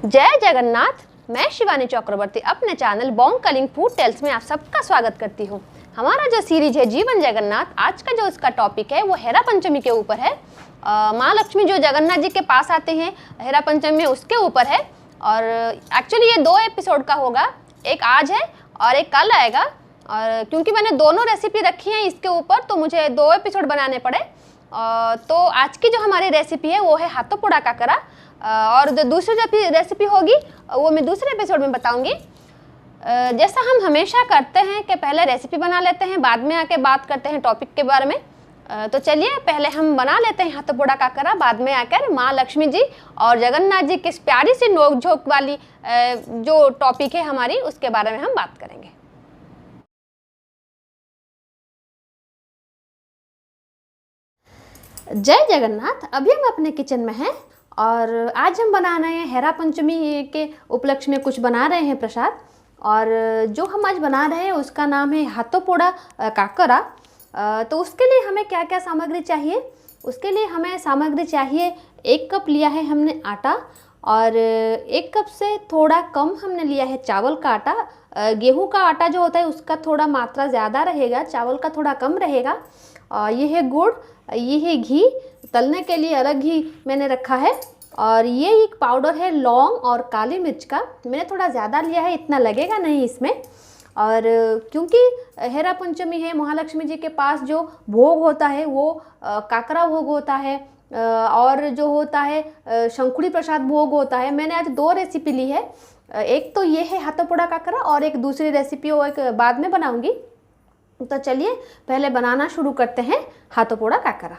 जय जगन्नाथ। मैं शिवानी चक्रवर्ती अपने channel Bong Kalinga food tales में आप सबका स्वागत करती हूँ। हमारा जो सीरीज है जीवन जगन्नाथ, आज का जो इसका टॉपिक है वो हेरा पंचमी के ऊपर है। माँ लक्ष्मी जो जगन्नाथ जी के पास आते हैं हेरा पंचमी में, उसके ऊपर है। और एक्चुअली ये 2 एपिसोड का होगा, एक आज है और एक कल आएगा। और क्योंकि मैंने दोनों रेसिपी रखी हैं इसके ऊपर, तो मुझे 2 एपिसोड बनाने पड़े। तो आज की जो हमारी रेसिपी है वो है हाथों पोड़ा काकरा, और जो दूसरी रेसिपी होगी वो मैं दूसरे एपिसोड में बताऊंगी। जैसा हम हमेशा करते हैं कि पहले रेसिपी बना लेते हैं, बाद में आके बात करते हैं टॉपिक के बारे में। तो चलिए पहले हम बना लेते हैं हाथों पोड़ा काकरा, बाद में आकर माँ लक्ष्मी जी और जगन्नाथ जी की प्यारी सी नोक झोंक वाली जो टॉपिक है हमारी, उसके बारे में हम बात करेंगे। जय जगन्नाथ। अभी हम अपने किचन में हैं और आज हम बना रहे हैं हेरा पंचमी के उपलक्ष्य में कुछ बना रहे हैं प्रसाद। और जो हम आज बना रहे हैं उसका नाम है हाथों पोड़ा काकरा। तो उसके लिए हमें क्या क्या सामग्री चाहिए? उसके लिए हमें सामग्री चाहिए, 1 कप लिया है हमने आटा, और 1 कप से थोड़ा कम हमने लिया है चावल का आटा। गेहूं का आटा जो होता है उसका थोड़ा मात्रा ज़्यादा रहेगा, चावल का थोड़ा कम रहेगा। ये है गुड़, ये है घी, तलने के लिए अलग घी मैंने रखा है। और ये एक पाउडर है लौंग और काली मिर्च का, मैंने थोड़ा ज़्यादा लिया है, इतना लगेगा नहीं इसमें। और क्योंकि हेरा पंचमी है, महालक्ष्मी जी के पास जो भोग होता है वो काकरा भोग होता है, और जो होता है शंकुड़ी प्रसाद भोग होता है। मैंने आज 2 रेसिपी ली है, एक तो ये है हाथों पोड़ा काकरा और एक दूसरी रेसिपी वो एक बाद में बनाऊंगी। तो चलिए पहले बनाना शुरू करते हैं हाथों पोड़ा काकरा।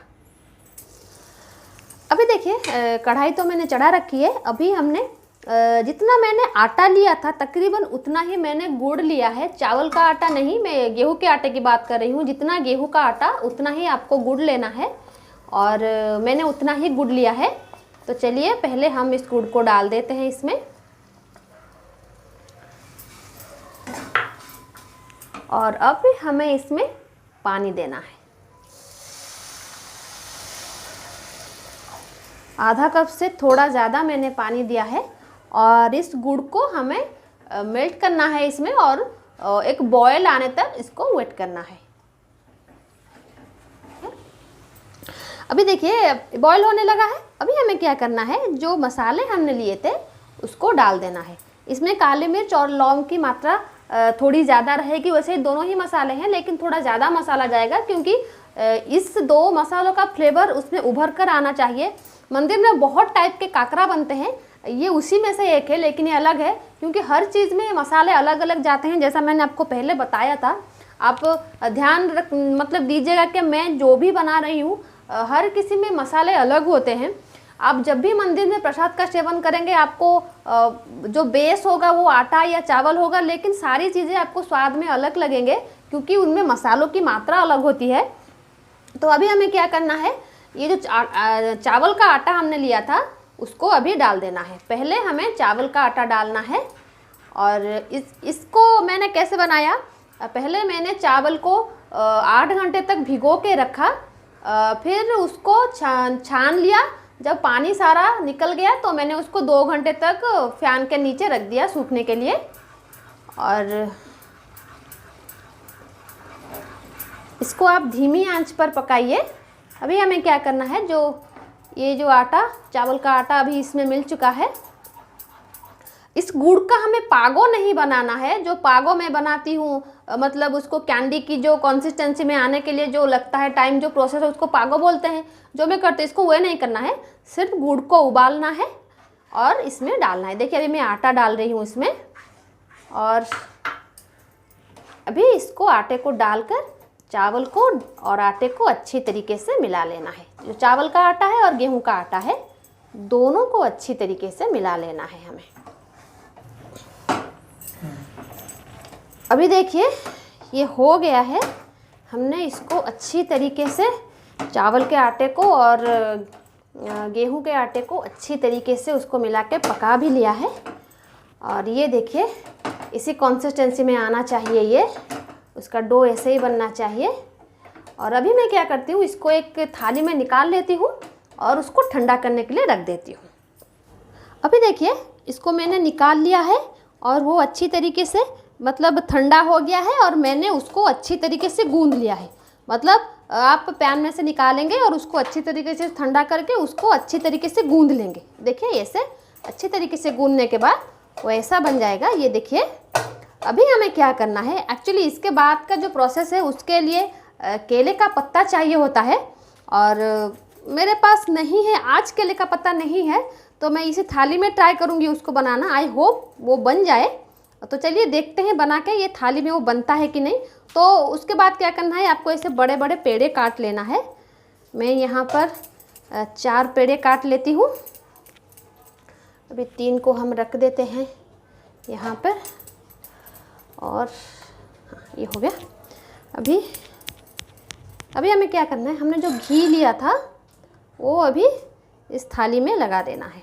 अभी देखिए कढ़ाई तो मैंने चढ़ा रखी है। अभी हमने जितना मैंने आटा लिया था तकरीबन उतना ही मैंने गुड़ लिया है, चावल का आटा नहीं, मैं गेहूं के आटे की बात कर रही हूँ। जितना गेहूं का आटा उतना ही आपको गुड़ लेना है, और मैंने उतना ही गुड़ लिया है। तो चलिए पहले हम इस गुड़ को डाल देते हैं इसमें, और अब हमें इसमें पानी देना है। आधा कप से थोड़ा ज़्यादा मैंने पानी दिया है, और इस गुड़ को हमें मेल्ट करना है इसमें, और एक बॉयल आने तक इसको वेट करना है। अभी देखिए बॉयल होने लगा है। अभी हमें क्या करना है, जो मसाले हमने लिए थे उसको डाल देना है। इसमें काली मिर्च और लौंग की मात्रा थोड़ी ज़्यादा रहेगी। वैसे दोनों ही मसाले हैं, लेकिन थोड़ा ज़्यादा मसाला जाएगा, क्योंकि इस 2 मसालों का फ्लेवर उसमें उभर कर आना चाहिए। मंदिर में बहुत टाइप के काकरा बनते हैं, ये उसी में से एक है, लेकिन ये अलग है क्योंकि हर चीज़ में मसाले अलग अलग जाते हैं। जैसा मैंने आपको पहले बताया था, आप ध्यान मतलब दीजिएगा कि मैं जो भी बना रही हूँ हर किसी में मसाले अलग होते हैं। आप जब भी मंदिर में प्रसाद का सेवन करेंगे, आपको जो बेस होगा वो आटा या चावल होगा, लेकिन सारी चीज़ें आपको स्वाद में अलग लगेंगे क्योंकि उनमें मसालों की मात्रा अलग होती है। तो अभी हमें क्या करना है, ये जो चावल का आटा हमने लिया था उसको अभी डाल देना है। पहले हमें चावल का आटा डालना है। और इसको मैंने कैसे बनाया, पहले मैंने चावल को 8 घंटे तक भिगो के रखा, फिर उसको छान लिया। जब पानी सारा निकल गया तो मैंने उसको 2 घंटे तक फैन के नीचे रख दिया सूखने के लिए। और इसको आप धीमी आंच पर पकाइए। अभी हमें क्या करना है, ये जो आटा, चावल का आटा अभी इसमें मिल चुका है। इस गुड़ का हमें पागो नहीं बनाना है। जो पागो मैं बनाती हूँ, मतलब उसको कैंडी की जो कंसिस्टेंसी में आने के लिए जो लगता है टाइम, जो प्रोसेस है उसको पागो बोलते हैं। जो मैं करती हूँ इसको वह नहीं करना है, सिर्फ गुड़ को उबालना है और इसमें डालना है। देखिए अभी मैं आटा डाल रही हूँ इसमें, और अभी इसको आटे को डालकर चावल को और आटे को अच्छी तरीके से मिला लेना है। जो चावल का आटा है और गेहूं का आटा है, दोनों को अच्छी तरीके से मिला लेना है हमें। अभी देखिए ये हो गया है। हमने इसको अच्छी तरीके से चावल के आटे को और गेहूं के आटे को अच्छी तरीके से उसको मिला के पका भी लिया है। और ये देखिए इसी कंसिस्टेंसी में आना चाहिए, ये उसका डो ऐसे ही बनना चाहिए। और अभी मैं क्या करती हूँ, इसको एक थाली में निकाल लेती हूँ और उसको ठंडा करने के लिए रख देती हूँ। अभी देखिए इसको मैंने निकाल लिया है और वो अच्छी तरीके से मतलब ठंडा हो गया है और मैंने उसको अच्छी तरीके से गूंद लिया है। मतलब आप पैन में से निकालेंगे और उसको अच्छी तरीके से ठंडा करके उसको अच्छी तरीके से गूंद लेंगे। देखिए ऐसे अच्छी तरीके से गूंदने के बाद वो ऐसा बन जाएगा। ये देखिए अभी हमें क्या करना है, एक्चुअली इसके बाद का जो प्रोसेस है उसके लिए केले का पत्ता चाहिए होता है और मेरे पास नहीं है आज केले का पत्ता नहीं है, तो मैं इसी थाली में ट्राई करूँगी उसको बनाना। आई होप वो बन जाए। तो चलिए देखते हैं बना के ये थाली में वो बनता है कि नहीं। तो उसके बाद क्या करना है, आपको ऐसे बड़े बड़े पेड़े काट लेना है। मैं यहाँ पर 4 पेड़े काट लेती हूँ। अभी 3 को हम रख देते हैं यहाँ पर और ये हो गया। अभी हमें क्या करना है, हमने जो घी लिया था वो अभी इस थाली में लगा देना है,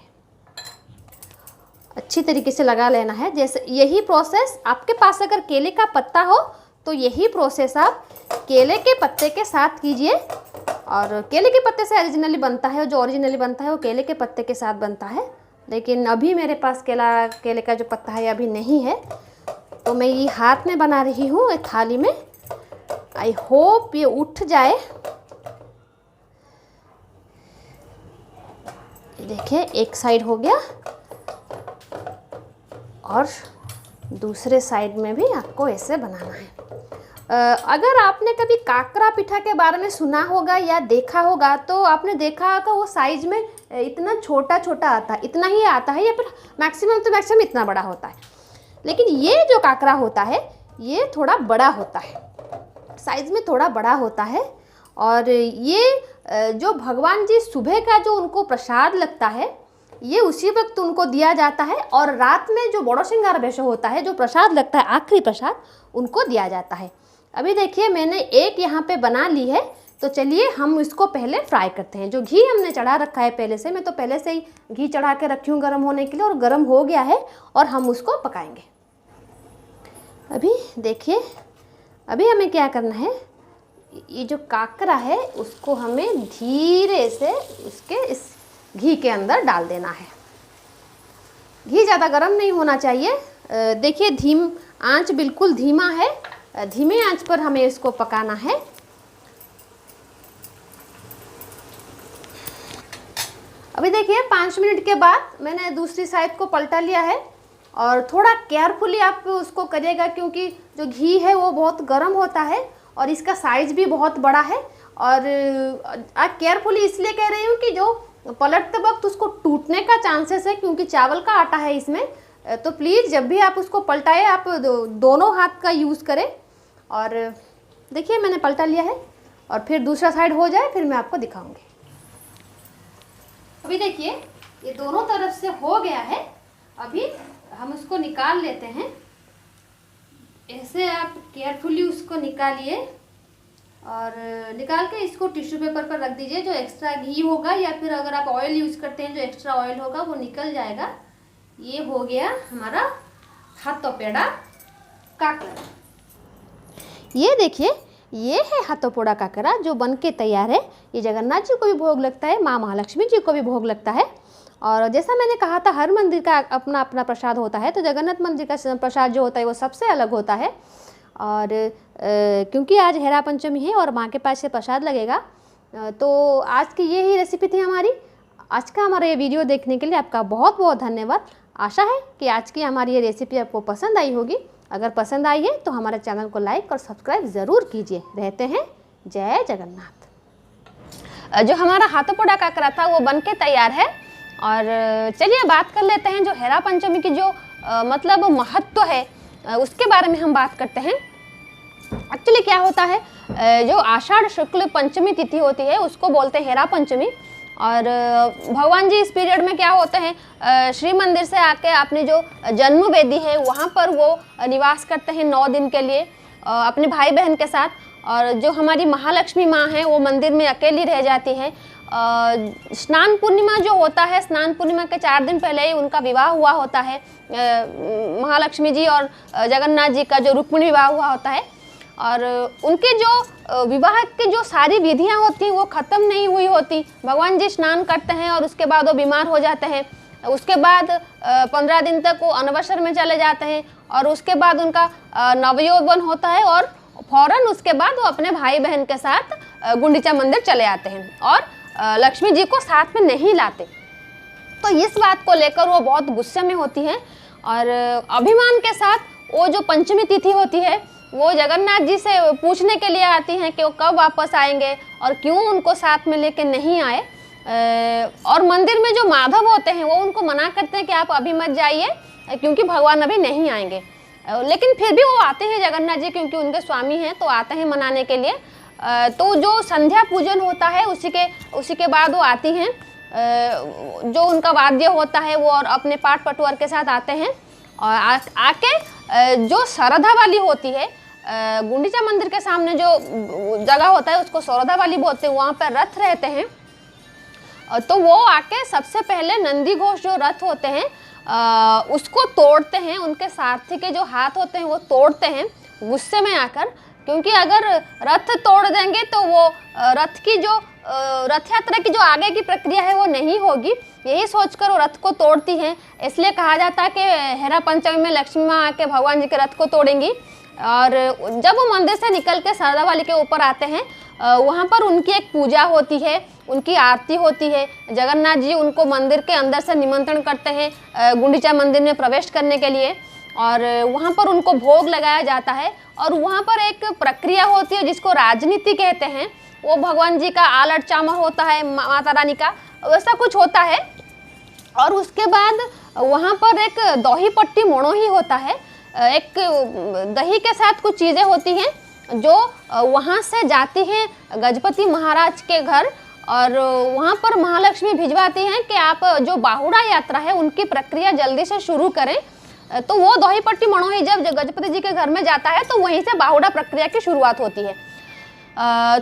अच्छी तरीके से लगा लेना है। जैसे यही प्रोसेस आपके पास अगर केले का पत्ता हो तो यही प्रोसेस आप केले के पत्ते के साथ कीजिए। और केले के पत्ते से ओरिजिनली बनता है, जो ओरिजिनली बनता है वो केले के पत्ते के साथ बनता है, लेकिन अभी मेरे पास केले का जो पत्ता है अभी नहीं है, तो मैं ये हाथ में बना रही हूँ थाली में। आई होप ये उठ जाए। देखिए एक साइड हो गया और दूसरे साइड में भी आपको ऐसे बनाना है। अगर आपने कभी काकरा पिठा के बारे में सुना होगा या देखा होगा तो आपने देखा होगा वो साइज में इतना छोटा छोटा आता है, इतना ही आता है या फिर मैक्सिमम इतना बड़ा होता है। लेकिन ये जो काकरा होता है ये थोड़ा बड़ा होता है, साइज में थोड़ा बड़ा होता है। और ये जो भगवान जी सुबह का जो उनको प्रसाद लगता है ये उसी वक्त उनको दिया जाता है और रात में जो बड़ो श्रृंगार बेशो होता है, जो प्रसाद लगता है आखिरी प्रसाद, उनको दिया जाता है। अभी देखिए मैंने एक यहाँ पे बना ली है, तो चलिए हम इसको पहले फ्राई करते हैं। जो घी हमने चढ़ा रखा है पहले से, मैं तो पहले से ही घी चढ़ा के रखी हूँ गर्म होने के लिए और गर्म हो गया है और हम उसको पकाएंगे। अभी देखिए अभी हमें क्या करना है, ये जो काकरा है उसको हमें धीरे से उसके इस घी के अंदर डाल देना है। घी ज़्यादा गर्म नहीं होना चाहिए। देखिए आंच बिल्कुल धीमा है, धीमे आंच पर हमें इसको पकाना है। अभी देखिए 5 मिनट के बाद मैंने दूसरी साइड को पलटा लिया है और थोड़ा केयरफुली आप उसको करिएगा क्योंकि जो घी है वो बहुत गर्म होता है और इसका साइज़ भी बहुत बड़ा है। और आप केयरफुली इसलिए कह रही हूँ कि जो पलटते वक्त उसको टूटने का चांसेस है क्योंकि चावल का आटा है इसमें। तो प्लीज़ जब भी आप उसको पलटाएं आप दोनों हाथ का यूज़ करें। और देखिए मैंने पलटा लिया है और फिर दूसरा साइड हो जाए फिर मैं आपको दिखाऊंगी। अभी देखिए ये दोनों तरफ से हो गया है। अभी हम उसको निकाल लेते हैं। ऐसे आप केयरफुली उसको निकालिए और निकाल के इसको टिश्यू पेपर पर रख दीजिए। जो एक्स्ट्रा घी होगा या फिर अगर आप ऑयल यूज़ करते हैं जो एक्स्ट्रा ऑयल होगा वो निकल जाएगा। ये हो गया हमारा हाथों पेड़ा काकरा। ये देखिए ये है हाथों पेड़ा काकरा जो बन के तैयार है। ये जगन्नाथ जी को भी भोग लगता है, माँ महालक्ष्मी जी को भी भोग लगता है। और जैसा मैंने कहा था हर मंदिर का अपना अपना प्रसाद होता है, तो जगन्नाथ मंदिर का प्रसाद जो होता है वो सबसे अलग होता है। और क्योंकि आज हेरा पंचमी है और माँ के पास से प्रसाद लगेगा, तो आज की ये ही रेसिपी थी हमारी। आज का हमारा ये वीडियो देखने के लिए आपका बहुत बहुत धन्यवाद। आशा है कि आज की हमारी ये रेसिपी आपको पसंद आई होगी। अगर पसंद आई है तो हमारे चैनल को लाइक और सब्सक्राइब ज़रूर कीजिए। रहते हैं जय जगन्नाथ। जो हमारा हाथों पेड़ा काकरा था वो बन के तैयार है। और चलिए बात कर लेते हैं जो हेरा पंचमी की जो मतलब महत्व है उसके बारे में हम बात करते हैं। एक्चुअली क्या होता है, जो आषाढ़ शुक्ल पंचमी तिथि होती है उसको बोलते हैं हेरा पंचमी। और भगवान जी इस पीरियड में क्या होते हैं, श्री मंदिर से आके अपनी जो जन्म वेदी है वहाँ पर वो निवास करते हैं 9 दिन के लिए अपने भाई बहन के साथ। और जो हमारी महालक्ष्मी माँ हैं वो मंदिर में अकेली रह जाती हैं। स्नान पूर्णिमा जो होता है, स्नान पूर्णिमा के 4 दिन पहले ही उनका विवाह हुआ होता है। महालक्ष्मी जी और जगन्नाथ जी का जो रुक्मिणी विवाह हुआ होता है। और उनके जो विवाह की जो सारी विधियां होती हैं वो ख़त्म नहीं हुई होती। भगवान जी स्नान करते हैं और उसके बाद वो बीमार हो जाते हैं उसके बाद 15 दिन तक वो अनवसर में चले जाते हैं और उसके बाद उनका नवयौवन होता है और फौरन उसके बाद वो अपने भाई बहन के साथ गुंडीचा मंदिर चले आते हैं और लक्ष्मी जी को साथ में नहीं लाते। तो इस बात को लेकर वो बहुत गुस्से में होती हैं और अभिमान के साथ वो जो पंचमी तिथि होती है वो जगन्नाथ जी से पूछने के लिए आती हैं कि वो कब वापस आएंगे और क्यों उनको साथ में लेके नहीं आए। और मंदिर में जो माधव होते हैं वो उनको मना करते हैं कि आप अभी मत जाइए क्योंकि भगवान अभी नहीं आएंगे, लेकिन फिर भी वो आते हैं जगन्नाथ जी क्योंकि उनके स्वामी हैं तो आते हैं मनाने के लिए। तो जो संध्या पूजन होता है उसी के बाद वो आती हैं, जो उनका वाद्य होता है वो और अपने पाट पटुआर के साथ आते हैं और आके जो सरधा वाली होती है गुंडीचा मंदिर के सामने जो जगह होता है उसको सरधा वाली बोलते हैं, वहाँ पर रथ रहते हैं। तो वो आके सबसे पहले नंदी घोष जो रथ होते हैं उसको तोड़ते हैं, उनके सारथी के जो हाथ होते हैं वो तोड़ते हैं गुस्से में आकर, क्योंकि अगर रथ तोड़ देंगे तो वो रथ की जो रथ यात्रा की जो आगे की प्रक्रिया है वो नहीं होगी। यही सोचकर वो रथ को तोड़ती हैं। इसलिए कहा जाता है कि हेरा पंचमी में लक्ष्मी माँ आके भगवान जी के रथ को तोड़ेंगी। और जब वो मंदिर से निकल के सरधा वाली के ऊपर आते हैं वहाँ पर उनकी एक पूजा होती है, उनकी आरती होती है। जगन्नाथ जी उनको मंदिर के अंदर से निमंत्रण करते हैं गुंडीचा मंदिर में प्रवेश करने के लिए और वहाँ पर उनको भोग लगाया जाता है। और वहाँ पर एक प्रक्रिया होती है जिसको राजनीति कहते हैं, वो भगवान जी का आलट चामर होता है, माता रानी का वैसा कुछ होता है। और उसके बाद वहाँ पर एक दही पट्टी मोड़ो ही होता है, एक दही के साथ कुछ चीज़ें होती हैं जो वहाँ से जाती हैं गजपति महाराज के घर और वहाँ पर महालक्ष्मी भिजवाती हैं कि आप जो बाहुड़ा यात्रा है उनकी प्रक्रिया जल्दी से शुरू करें। तो वो दही पट्टी मणोही जब गजपति जी के घर में जाता है तो वहीं से बाहुड़ा प्रक्रिया की शुरुआत होती है।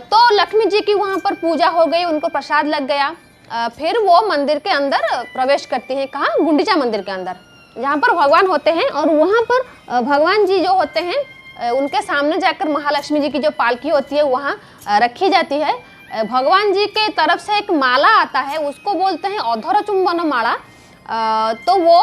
तो लक्ष्मी जी की वहाँ पर पूजा हो गई, उनको प्रसाद लग गया। फिर वो मंदिर के अंदर प्रवेश करती हैं, कहाँ? गुंडीचा मंदिर के अंदर, जहाँ पर भगवान होते हैं। और वहाँ पर भगवान जी जो होते हैं उनके सामने जाकर महालक्ष्मी जी की जो पालकी होती है वहाँ रखी जाती है। भगवान जी के तरफ से एक माला आता है, उसको बोलते हैं अधर चुंबन माला। तो वो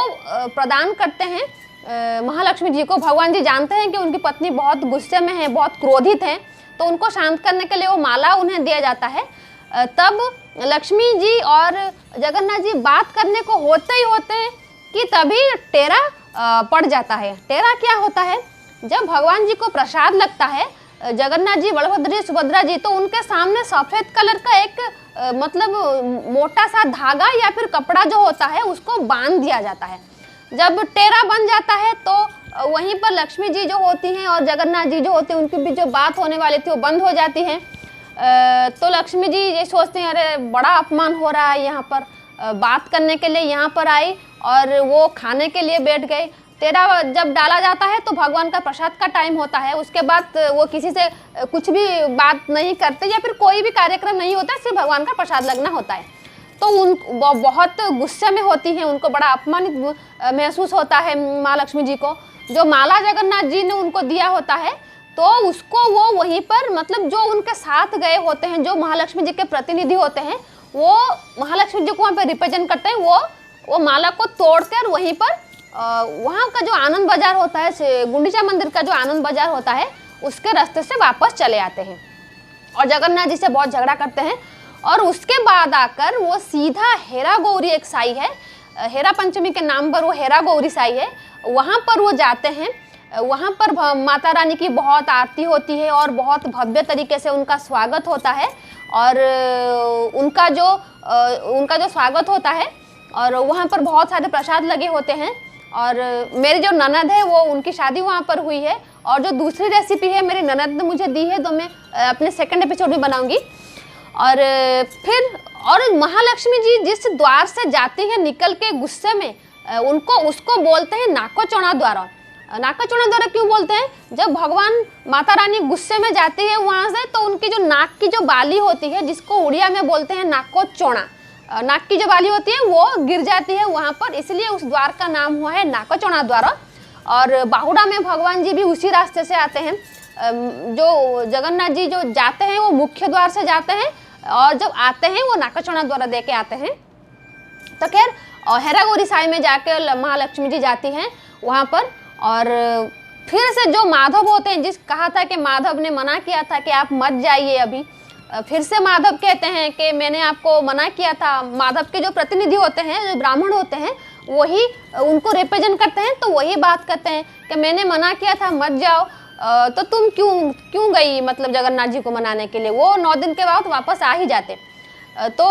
प्रदान करते हैं महालक्ष्मी जी को। भगवान जी जानते हैं कि उनकी पत्नी बहुत गुस्से में है, बहुत क्रोधित है, तो उनको शांत करने के लिए वो माला उन्हें दिया जाता है। तब लक्ष्मी जी और जगन्नाथ जी बात करने को होते ही होते हैं कि तभी टेरा पड़ जाता है। टेरा क्या होता है? जब भगवान जी को प्रसाद लगता है, जगन्नाथ जी, बलभद्र जी, सुभद्रा जी, तो उनके सामने सफ़ेद कलर का एक मतलब मोटा सा धागा या फिर कपड़ा जो होता है उसको बांध दिया जाता है। जब टेरा बन जाता है तो वहीं पर लक्ष्मी जी जो होती हैं और जगन्नाथ जी जो होते हैं उनकी भी जो बात होने वाली थी वो बंद हो जाती है। तो लक्ष्मी जी ये सोचते हैं अरे बड़ा अपमान हो रहा है, यहाँ पर बात करने के लिए यहाँ पर आई और वो खाने के लिए बैठ गए। टेरा जब डाला जाता है तो भगवान का प्रसाद का टाइम होता है, उसके बाद वो किसी से कुछ भी बात नहीं करते या फिर कोई भी कार्यक्रम नहीं होता, सिर्फ भगवान का प्रसाद लगना होता है। तो वो बहुत गुस्से में होती हैं, उनको बड़ा अपमानित महसूस होता है माँ लक्ष्मी जी को। जो माला जगन्नाथ जी ने उनको दिया होता है तो उसको वो वहीं पर मतलब जो उनके साथ गए होते हैं, जो महालक्ष्मी जी के प्रतिनिधि होते हैं, वो महालक्ष्मी जी को वहाँ पर रिप्रेजेंट करते हैं, वो माला को तोड़कर वहीं पर वहाँ का जो आनंद बाजार होता है, गुंडीचा मंदिर का जो आनंद बाजार होता है, उसके रास्ते से वापस चले आते हैं और जगन्नाथ जी से बहुत झगड़ा करते हैं। और उसके बाद आकर वो सीधा हेरा गौरी एक साई है, हेरा पंचमी के नाम पर वो हेरा गौरी साई है, वहाँ पर वो जाते हैं। वहाँ पर माता रानी की बहुत आरती होती है और बहुत भव्य तरीके से उनका स्वागत होता है और उनका जो स्वागत होता है और वहाँ पर बहुत सारे प्रसाद लगे होते हैं। और मेरी जो ननद है वो उनकी शादी वहाँ पर हुई है और जो दूसरी रेसिपी है मेरी ननद ने मुझे दी है, तो मैं अपने सेकंड एपिसोड में बनाऊंगी। और फिर महालक्ष्मी जी जिस द्वार से जाती हैं निकल के गुस्से में, उसको बोलते हैं नाकोचौड़ा द्वार। नाकोचौड़ा द्वार क्यों बोलते हैं? जब भगवान माता रानी गुस्से में जाती है वहाँ से तो उनकी जो नाक की जो बाली होती है, जिसको उड़िया में बोलते हैं नाकोचौड़ा, नाक की जो बाली होती है वो गिर जाती है वहाँ पर, इसलिए उस द्वार का नाम हुआ है नाकोचौड़ा द्वार। और बाहुड़ा में भगवान जी भी उसी रास्ते से आते हैं। जो जगन्नाथ जी जो जाते हैं वो मुख्य द्वार से जाते हैं और जब आते हैं वो नाकोचौड़ा द्वार दे के आते हैं। तो खैर और हेरा गौरी साई में जाके महालक्ष्मी जी जाती हैं वहाँ पर। और फिर से जो माधव होते हैं, जिस कहा था कि माधव ने मना किया था कि आप मत जाइए अभी, फिर से माधव कहते हैं कि मैंने आपको मना किया था। माधव के जो प्रतिनिधि होते हैं, जो ब्राह्मण होते हैं, वही उनको रिप्रेजेंट करते हैं, तो वही बात करते हैं कि मैंने मना किया था मत जाओ, तो तुम क्यों गई मतलब जगन्नाथ जी को मनाने के लिए। वो 9 दिन के बाद वापस आ ही जाते। तो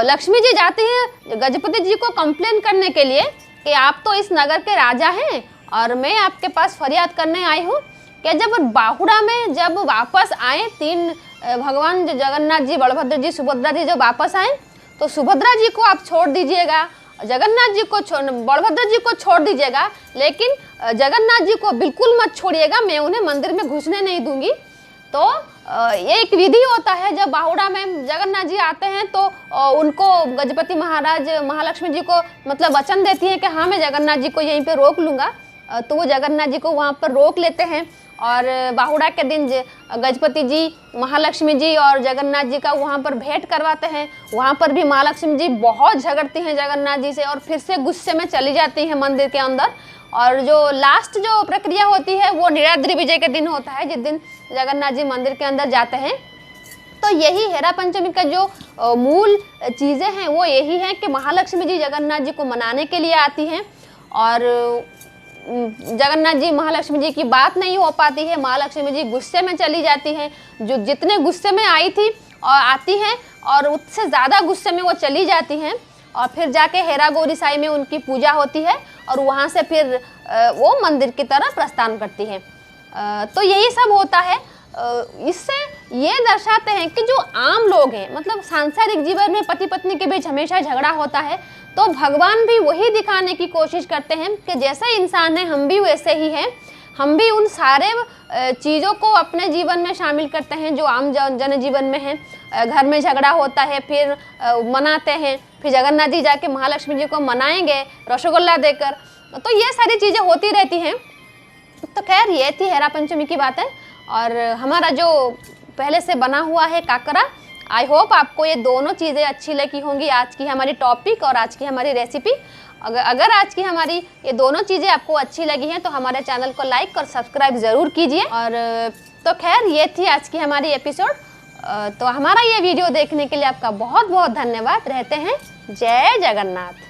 लक्ष्मी जी जाती हैं गजपति जी को कंप्लेन करने के लिए कि आप तो इस नगर के राजा हैं और मैं आपके पास फरियाद करने आई हूँ कि जब बाहुड़ा में जब वापस आए 3 भगवान जगन्नाथ जी, बलभद्र जी, सुभद्रा जी जब वापस आए, तो सुभद्रा जी को आप छोड़ दीजिएगा, जगन्नाथ जी को बलभद्र जी को छोड़ दीजिएगा, लेकिन जगन्नाथ जी को बिल्कुल मत छोड़िएगा, मैं उन्हें मंदिर में घुसने नहीं दूंगी। तो ये एक विधि होता है, जब बाहुड़ा में जगन्नाथ जी आते हैं तो उनको गजपति महाराज महालक्ष्मी जी को मतलब वचन देती है कि हाँ मैं जगन्नाथ जी को यहीं पे रोक लूँगा। तो वो जगन्नाथ जी को वहाँ पर रोक लेते हैं और बाहुड़ा के दिन गजपति जी, महालक्ष्मी जी और जगन्नाथ जी का वहाँ पर भेंट करवाते हैं। वहाँ पर भी महालक्ष्मी जी बहुत झगड़ती हैं जगन्नाथ जी से और फिर से गुस्से में चली जाती हैं मंदिर के अंदर। और जो लास्ट जो प्रक्रिया होती है वो नीलाद्रि विजय के दिन होता है, जिस दिन जगन्नाथ जी मंदिर के अंदर जाते हैं। तो यही हेरा पंचमी का जो मूल चीज़ें हैं वो यही है कि महालक्ष्मी जी जगन्नाथ जी को मनाने के लिए आती हैं और जगन्नाथ जी महालक्ष्मी जी की बात नहीं हो पाती है, महालक्ष्मी जी गुस्से में चली जाती हैं। जो जितने गुस्से में आई थी और आती हैं और उससे ज़्यादा गुस्से में वो चली जाती हैं और फिर जाके हेरा गौरी साई में उनकी पूजा होती है और वहाँ से फिर वो मंदिर की तरफ प्रस्थान करती हैं। तो यही सब होता है। इससे ये दर्शाते हैं कि जो आम लोग हैं, मतलब सांसारिक जीवन में पति पत्नी के बीच हमेशा झगड़ा होता है, तो भगवान भी वही दिखाने की कोशिश करते हैं कि जैसे इंसान है हम भी वैसे ही हैं। हम भी उन सारे चीज़ों को अपने जीवन में शामिल करते हैं जो आम जनजीवन में है। घर में झगड़ा होता है, फिर मनाते हैं, फिर जगन्नाथ जी जाके महालक्ष्मी जी को मनाएंगे रसगुल्ला देकर। तो ये सारी चीज़ें होती रहती हैं। तो खैर ये थी हेरा पंचमी की बातें और हमारा जो पहले से बना हुआ है काकरा। आई होप आपको ये दोनों चीज़ें अच्छी लगी होंगी, आज की हमारी टॉपिक और आज की हमारी रेसिपी। अगर आज की हमारी ये दोनों चीज़ें आपको अच्छी लगी हैं तो हमारे चैनल को लाइक और सब्सक्राइब ज़रूर कीजिए। और तो खैर ये थी आज की हमारी एपिसोड। तो हमारा ये वीडियो देखने के लिए आपका बहुत बहुत धन्यवाद। रहते हैं जय जगन्नाथ।